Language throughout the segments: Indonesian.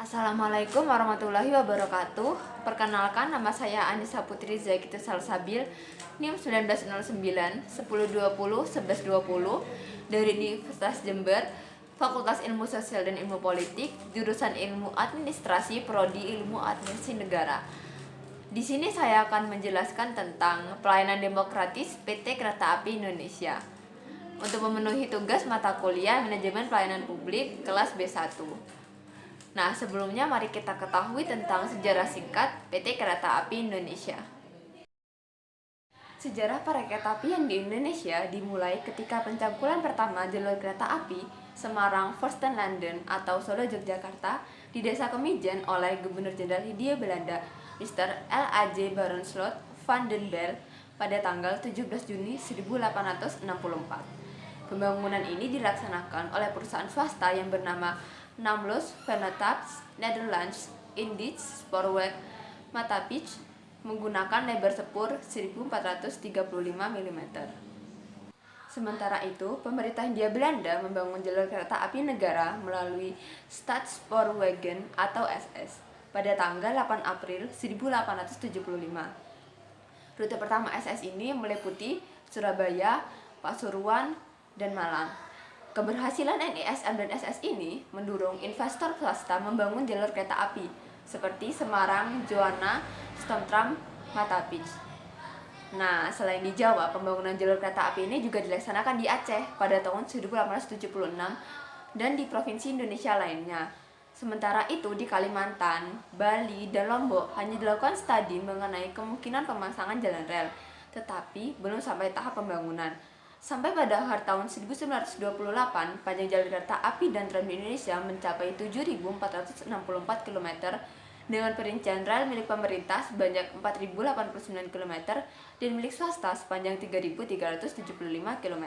Assalamualaikum warahmatullahi wabarakatuh. Perkenalkan, nama saya Anissa Putri Zaikitu Salsabil, NIM 1909 1020 1120 dari Universitas Jember, Fakultas Ilmu Sosial dan Ilmu Politik, jurusan Ilmu Administrasi, Prodi Ilmu Administrasi Negara. Di sini saya akan menjelaskan tentang pelayanan demokratis PT Kereta Api Indonesia untuk memenuhi tugas mata kuliah Manajemen Pelayanan Publik kelas B1. Nah, sebelumnya mari kita ketahui tentang sejarah singkat PT Kereta Api Indonesia. Sejarah para kereta api yang di Indonesia dimulai ketika pencangkulan pertama jalur kereta api Semarang Firsten Landen atau Solo Yogyakarta di Desa Kemijen oleh Gubernur Jenderal Hindia Belanda Mr. L.A.J. Baron Slot van den Bell pada tanggal 17 Juni 1864. Pembangunan ini dilaksanakan oleh perusahaan swasta yang bernama Namlos Vennootschap Nederlands Indisch Spoorweg Matapich menggunakan lebar sepur 1435 mm. Sementara itu, pemerintah Hindia Belanda membangun jalur kereta api negara melalui Staatspoorwegen atau SS pada tanggal 8 April 1875. Rute pertama SS ini meliputi Surabaya, Pasuruan, dan Malang. Keberhasilan NISM dan SS ini mendorong investor swasta membangun jalur kereta api seperti Semarang, Juwana, Stoomtram, Matapich. Nah, selain di Jawa, pembangunan jalur kereta api ini juga dilaksanakan di Aceh pada tahun 1876 dan di provinsi Indonesia lainnya. Sementara itu di Kalimantan, Bali, dan Lombok hanya dilakukan studi mengenai kemungkinan pemasangan jalan rel, tetapi belum sampai tahap pembangunan. Sampai pada akhir tahun 1928, panjang jalur kereta api dan tram di Indonesia mencapai 7.464 km dengan perincian rel milik pemerintah sebanyak 4.089 km dan milik swasta sepanjang 3.375 km.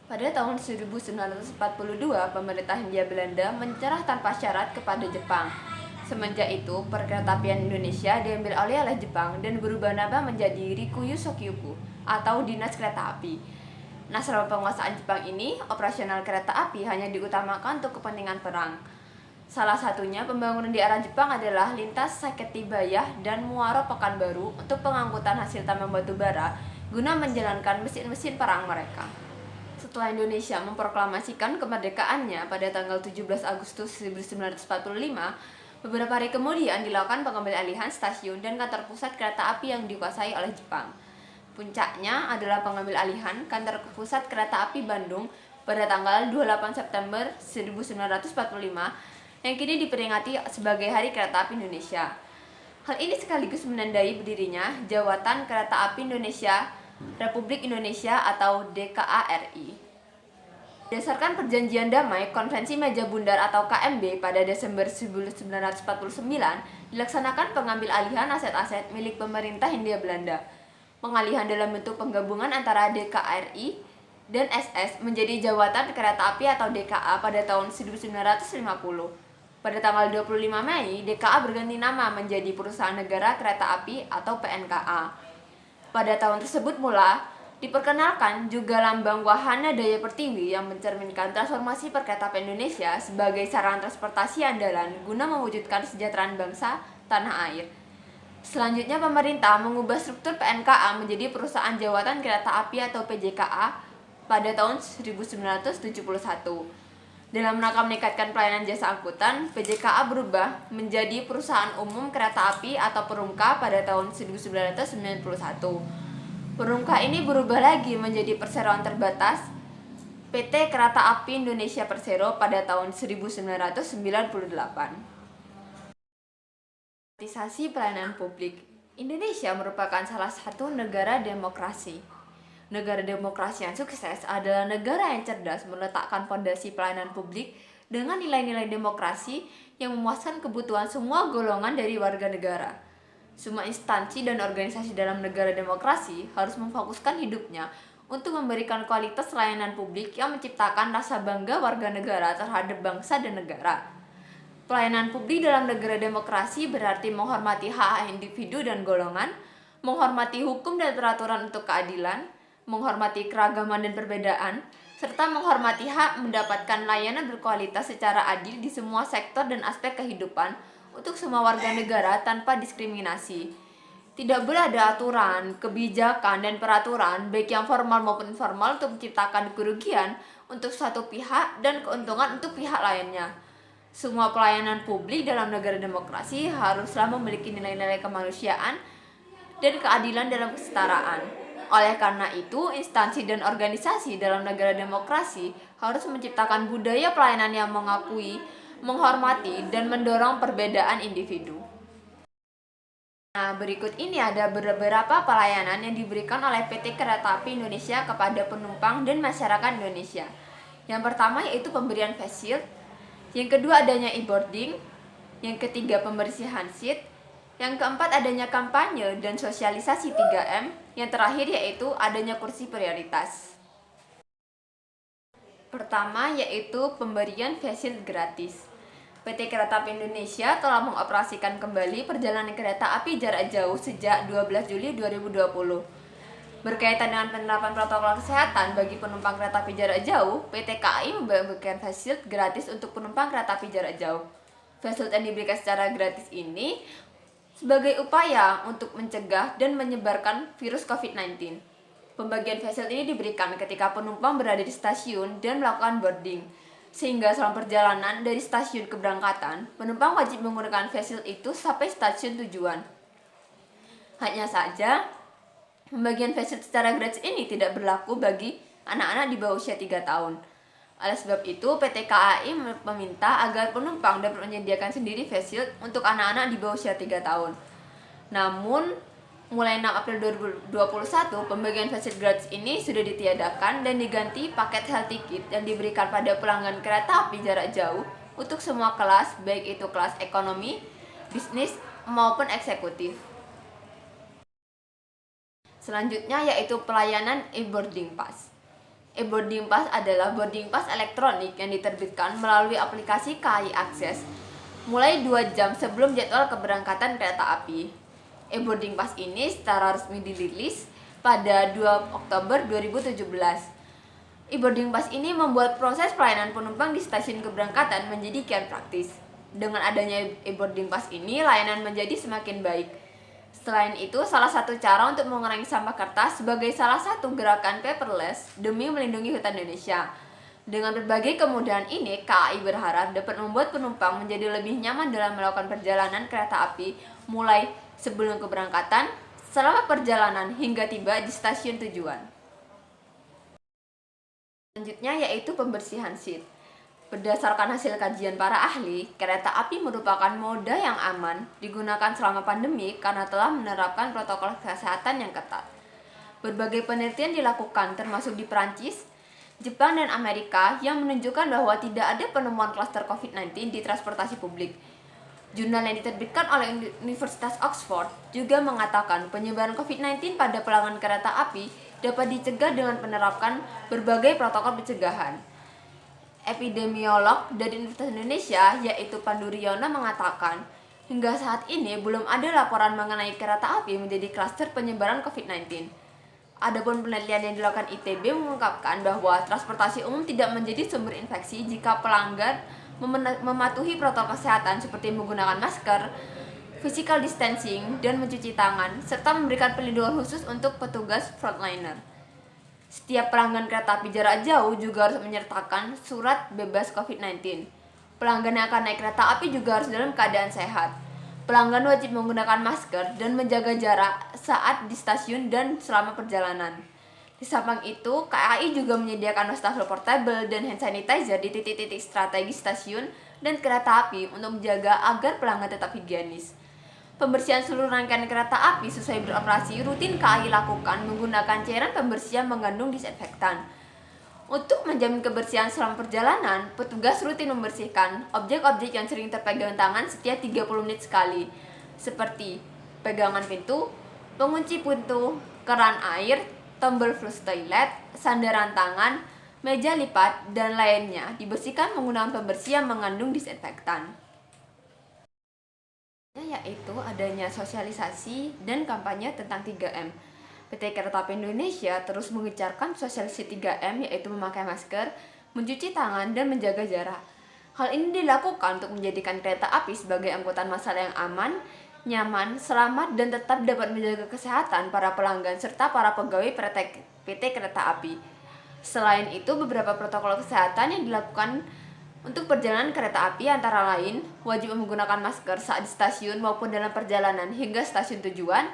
Pada tahun 1942, pemerintah Hindia Belanda menyerah tanpa syarat kepada Jepang. Semenjak itu, perkeretaapian Indonesia diambil alih oleh Jepang dan berubah nama menjadi Rikuyu Sokyoku atau Dinas Kereta Api. Nah, selama penguasaan Jepang ini, operasional kereta api hanya diutamakan untuk kepentingan perang. Salah satunya pembangunan di arah Jepang adalah lintas Saketibaya dan Muaro Pekanbaru untuk pengangkutan hasil tambang batu bara guna menjalankan mesin-mesin perang mereka. Setelah Indonesia memproklamasikan kemerdekaannya pada tanggal 17 Agustus 1945, beberapa hari kemudian dilakukan pengambil-alihan stasiun dan kantor pusat kereta api yang dikuasai oleh Jepang. Puncaknya adalah pengambil-alihan kantor pusat kereta api Bandung pada tanggal 28 September 1945 yang kini diperingati sebagai Hari Kereta Api Indonesia. Hal ini sekaligus menandai berdirinya Jawatan Kereta Api Indonesia Republik Indonesia atau DKA-RI. Berdasarkan perjanjian damai Konvensi Meja Bundar atau KMB pada Desember 1949, dilaksanakan pengambil-alihan aset-aset milik pemerintah Hindia Belanda. Pengalihan dalam bentuk penggabungan antara DKA-RI dan SS menjadi Jawatan Kereta Api atau DKA pada tahun 1950. Pada tanggal 25 Mei, DKA berganti nama menjadi Perusahaan Negara Kereta Api atau PNKA. Pada tahun tersebut mula, diperkenalkan juga lambang wahana daya pertiwi yang mencerminkan transformasi perkeretaapian Indonesia sebagai sarana transportasi andalan guna mewujudkan kesejahteraan bangsa tanah air. Selanjutnya, pemerintah mengubah struktur PNKA menjadi Perusahaan Jawatan Kereta Api atau PJKA pada tahun 1971. Dalam rangka meningkatkan pelayanan jasa angkutan, PJKA berubah menjadi Perusahaan Umum Kereta Api atau Perumka pada tahun 1991. Perumka ini berubah lagi menjadi Perseroan Terbatas PT Kereta Api Indonesia Persero pada tahun 1998. Demokratisasi pelayanan publik. Indonesia merupakan salah satu negara demokrasi. Negara demokrasi yang sukses adalah negara yang cerdas meletakkan fondasi pelayanan publik dengan nilai-nilai demokrasi yang memuaskan kebutuhan semua golongan dari warga negara. Semua instansi dan organisasi dalam negara demokrasi harus memfokuskan hidupnya untuk memberikan kualitas layanan publik yang menciptakan rasa bangga warga negara terhadap bangsa dan negara. Pelayanan publik dalam negara demokrasi berarti menghormati hak individu dan golongan, menghormati hukum dan peraturan untuk keadilan, menghormati keragaman dan perbedaan, serta menghormati hak mendapatkan layanan berkualitas secara adil di semua sektor dan aspek kehidupan untuk semua warga negara tanpa diskriminasi. Tidak boleh ada aturan, kebijakan, dan peraturan, baik yang formal maupun informal, untuk menciptakan kerugian untuk satu pihak dan keuntungan untuk pihak lainnya. Semua pelayanan publik dalam negara demokrasi haruslah memiliki nilai-nilai kemanusiaan dan keadilan dalam kesetaraan. Oleh karena itu, instansi dan organisasi dalam negara demokrasi harus menciptakan budaya pelayanan yang mengakui, menghormati, dan mendorong perbedaan individu. Nah, berikut ini ada beberapa pelayanan yang diberikan oleh PT Kereta Api Indonesia kepada penumpang dan masyarakat Indonesia. Yang pertama yaitu pemberian face shield, yang kedua adanya e-boarding, yang ketiga pembersihan seat, yang keempat adanya kampanye dan sosialisasi 3M, yang terakhir yaitu adanya kursi prioritas. Pertama yaitu pemberian face shield gratis. PT Kereta Api Indonesia telah mengoperasikan kembali perjalanan kereta api jarak jauh sejak 12 Juli 2020. Berkaitan dengan penerapan protokol kesehatan bagi penumpang kereta api jarak jauh, PT KAI memberikan face shield gratis untuk penumpang kereta api jarak jauh. Face shield yang diberikan secara gratis ini sebagai upaya untuk mencegah dan menyebarkan virus COVID-19. Pembagian face shield ini diberikan ketika penumpang berada di stasiun dan melakukan boarding, sehingga selama perjalanan dari stasiun keberangkatan, penumpang wajib menggunakan face shield itu sampai stasiun tujuan. Hanya saja, pembagian face shield secara gratis ini tidak berlaku bagi anak-anak di bawah usia 3 tahun. Oleh sebab itu, PT KAI meminta agar penumpang dapat menyediakan sendiri face shield untuk anak-anak di bawah usia 3 tahun. Namun, mulai 6 April 2021, pembagian face shield gratis ini sudah ditiadakan dan diganti paket health ticket yang diberikan pada pelanggan kereta api jarak jauh untuk semua kelas, baik itu kelas ekonomi, bisnis, maupun eksekutif. Selanjutnya yaitu pelayanan e-boarding pass. E-boarding pass adalah boarding pass elektronik yang diterbitkan melalui aplikasi KAI Akses mulai 2 jam sebelum jadwal keberangkatan kereta api. E-boarding pass ini secara resmi dirilis pada 2 Oktober 2017. E-boarding pass ini membuat proses pelayanan penumpang di stasiun keberangkatan menjadi kian praktis. Dengan adanya e-boarding pass ini, layanan menjadi semakin baik. Selain itu, salah satu cara untuk mengurangi sampah kertas sebagai salah satu gerakan paperless demi melindungi hutan Indonesia. Dengan berbagai kemudahan ini, KAI berharap dapat membuat penumpang menjadi lebih nyaman dalam melakukan perjalanan kereta api mulai sebelum keberangkatan, selama perjalanan hingga tiba di stasiun tujuan. Selanjutnya yaitu pembersihan seat. Berdasarkan hasil kajian para ahli, kereta api merupakan moda yang aman digunakan selama pandemi karena telah menerapkan protokol kesehatan yang ketat. Berbagai penelitian dilakukan termasuk di Perancis, Jepang, dan Amerika yang menunjukkan bahwa tidak ada penemuan klaster COVID-19 di transportasi publik. Jurnal yang diterbitkan oleh Universitas Oxford juga mengatakan penyebaran COVID-19 pada pelanggan kereta api dapat dicegah dengan menerapkan berbagai protokol pencegahan. Epidemiolog dari Universitas Indonesia yaitu Pandu Riono mengatakan, hingga saat ini belum ada laporan mengenai kereta api menjadi klaster penyebaran COVID-19. Adapun penelitian yang dilakukan ITB mengungkapkan bahwa transportasi umum tidak menjadi sumber infeksi jika pelanggan mematuhi protokol kesehatan seperti menggunakan masker, physical distancing, dan mencuci tangan, serta memberikan perlindungan khusus untuk petugas frontliner. Setiap pelanggan kereta api jarak jauh juga harus menyertakan surat bebas COVID-19. Pelanggan yang akan naik kereta api juga harus dalam keadaan sehat. Pelanggan wajib menggunakan masker dan menjaga jarak saat di stasiun dan selama perjalanan. Di samping itu, KAI juga menyediakan wastafel portable dan hand sanitizer di titik-titik strategis stasiun dan kereta api untuk menjaga agar pelanggan tetap higienis. Pembersihan seluruh rangkaian kereta api sesuai beroperasi rutin KAI lakukan menggunakan cairan pembersih yang mengandung disinfektan. Untuk menjamin kebersihan selama perjalanan, petugas rutin membersihkan objek-objek yang sering terpegang tangan setiap 30 menit sekali, seperti pegangan pintu, pengunci pintu, keran air, tombol flush toilet, sandaran tangan, meja lipat, dan lainnya dibersihkan menggunakan pembersih yang mengandung disinfektan. Yaitu adanya sosialisasi dan kampanye tentang 3M. PT Kereta Api Indonesia terus mengejarkan sosialisasi 3M, yaitu memakai masker, mencuci tangan, dan menjaga jarak. Hal ini dilakukan untuk menjadikan kereta api sebagai angkutan massal yang aman, nyaman, selamat, dan tetap dapat menjaga kesehatan para pelanggan serta para pegawai PT Kereta Api. Selain itu, beberapa protokol kesehatan yang dilakukan untuk perjalanan kereta api antara lain wajib menggunakan masker saat di stasiun maupun dalam perjalanan hingga stasiun tujuan,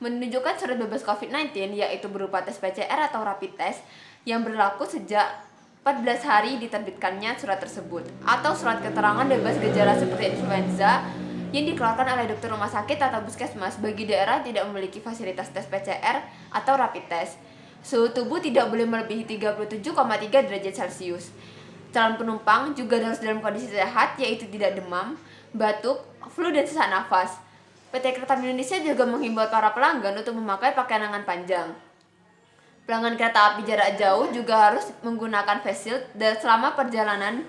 menunjukkan surat bebas COVID-19 yaitu berupa tes PCR atau rapid test yang berlaku sejak 14 hari diterbitkannya surat tersebut, atau surat keterangan bebas gejala seperti influenza yang dikeluarkan oleh dokter rumah sakit atau puskesmas bagi daerah tidak memiliki fasilitas tes PCR atau rapid test. Suhu tubuh tidak boleh melebihi 37,3 derajat Celcius. Calon penumpang juga harus dalam kondisi sehat, yaitu tidak demam, batuk, flu, dan sesak nafas. PT Kereta Api Indonesia juga menghimbau para pelanggan untuk memakai pakaian lengan panjang. Pelanggan kereta api jarak jauh juga harus menggunakan face shield selama perjalanan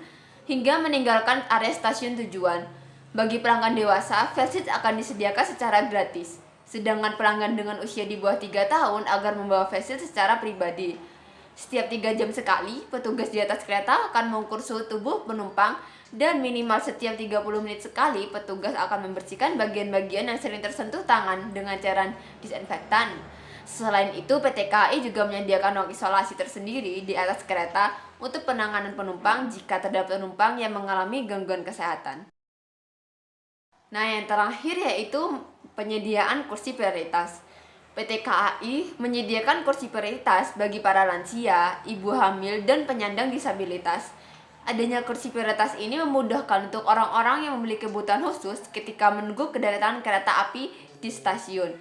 hingga meninggalkan area stasiun tujuan. Bagi pelanggan dewasa, face shield akan disediakan secara gratis. Sedangkan pelanggan dengan usia di bawah 3 tahun agar membawa face shield secara pribadi. Setiap 3 jam sekali, petugas di atas kereta akan mengukur suhu tubuh penumpang dan minimal setiap 30 menit sekali petugas akan membersihkan bagian-bagian yang sering tersentuh tangan dengan cairan disinfektan. Selain itu, PT KAI juga menyediakan ruang isolasi tersendiri di atas kereta untuk penanganan penumpang jika terdapat penumpang yang mengalami gangguan kesehatan. Nah, yang terakhir yaitu penyediaan kursi prioritas. PT KAI menyediakan kursi prioritas bagi para lansia, ibu hamil, dan penyandang disabilitas. Adanya kursi prioritas ini memudahkan untuk orang-orang yang memiliki kebutuhan khusus ketika menunggu kedatangan kereta api di stasiun,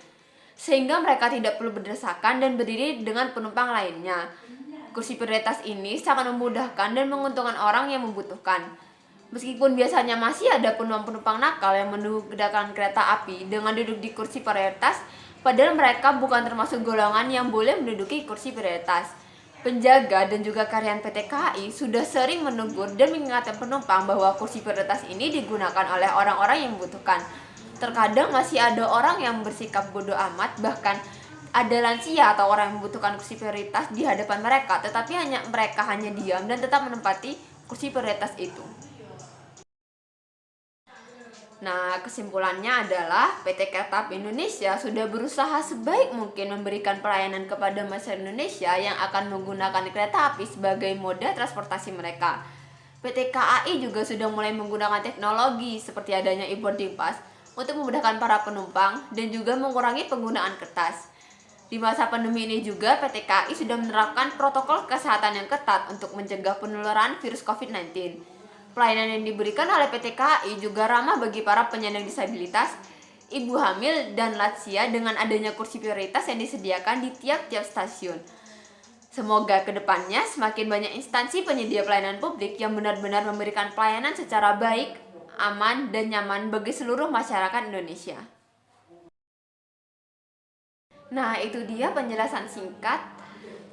sehingga mereka tidak perlu berdesakan dan berdiri dengan penumpang lainnya. Kursi prioritas ini sangat memudahkan dan menguntungkan orang yang membutuhkan. Meskipun biasanya masih ada penumpang nakal yang menunggu kedatangan kereta api dengan duduk di kursi prioritas, padahal mereka bukan termasuk golongan yang boleh menduduki kursi prioritas. Penjaga dan juga karyawan PT KAI sudah sering menegur dan mengingatkan penumpang bahwa kursi prioritas ini digunakan oleh orang-orang yang membutuhkan. Terkadang masih ada orang yang bersikap bodoh amat, bahkan ada lansia atau orang yang membutuhkan kursi prioritas di hadapan mereka, tetapi mereka hanya diam dan tetap menempati kursi prioritas itu. Nah, kesimpulannya adalah PT Kereta Api Indonesia sudah berusaha sebaik mungkin memberikan pelayanan kepada masyarakat Indonesia yang akan menggunakan kereta api sebagai moda transportasi mereka. PT KAI juga sudah mulai menggunakan teknologi seperti adanya e-boarding pass untuk memudahkan para penumpang dan juga mengurangi penggunaan kertas. Di masa pandemi ini juga PT KAI sudah menerapkan protokol kesehatan yang ketat untuk mencegah penularan virus COVID-19. Pelayanan yang diberikan oleh PT KAI juga ramah bagi para penyandang disabilitas, ibu hamil, dan lansia dengan adanya kursi prioritas yang disediakan di tiap-tiap stasiun. Semoga kedepannya semakin banyak instansi penyedia pelayanan publik yang benar-benar memberikan pelayanan secara baik, aman, dan nyaman bagi seluruh masyarakat Indonesia. Nah, itu dia penjelasan singkat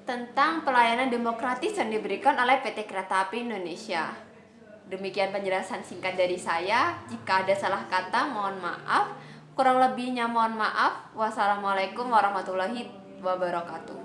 tentang pelayanan demokratis yang diberikan oleh PT Kereta Api Indonesia. Demikian penjelasan singkat dari saya. Jika ada salah kata, mohon maaf. Kurang lebihnya mohon maaf. Wassalamualaikum warahmatullahi wabarakatuh.